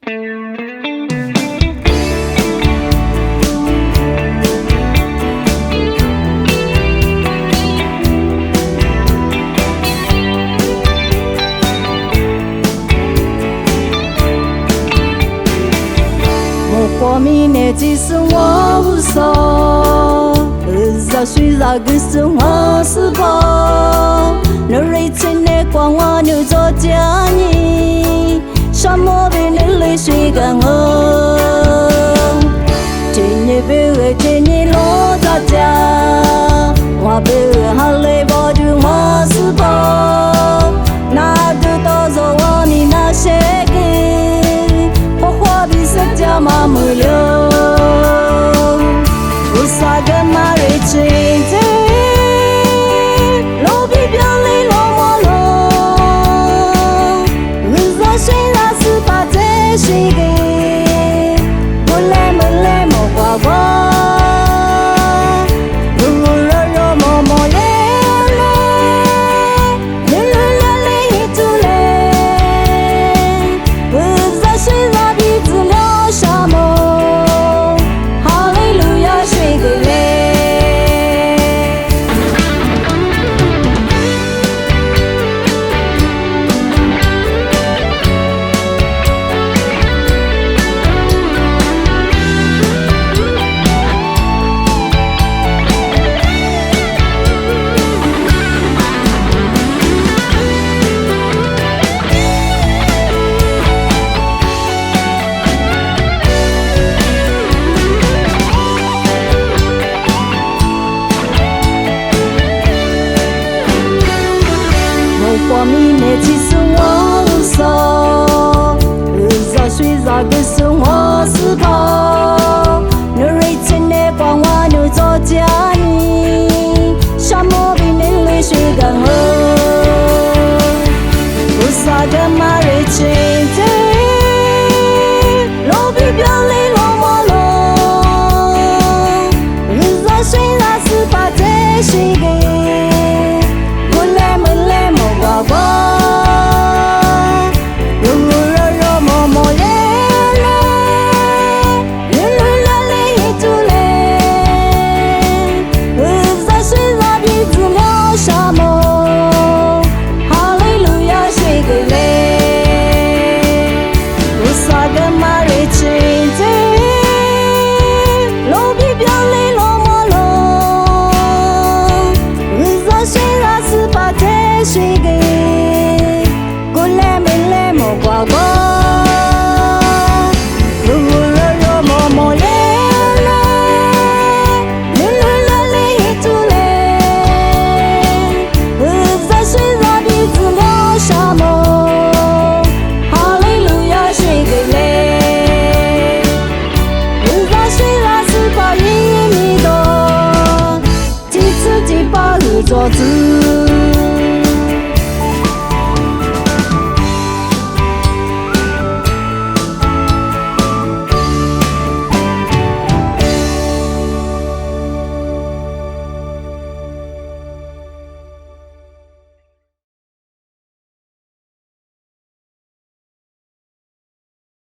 我明年即使我无所，热水热个生活是否？那热情的光我牛做家你，沙漠被那泪水干涸。今年被今年落大家，我被哈雷包住我是否？那个到时我你那些个，我花比色家嘛没留，我啥个嘛热情的。我明年其实我无所，热水热个生活是否？那热情的光我牛做家你，沙漠被那泪水干涸。不啥个嘛热情的，路比表里落寞落，热水热是把这水给。做自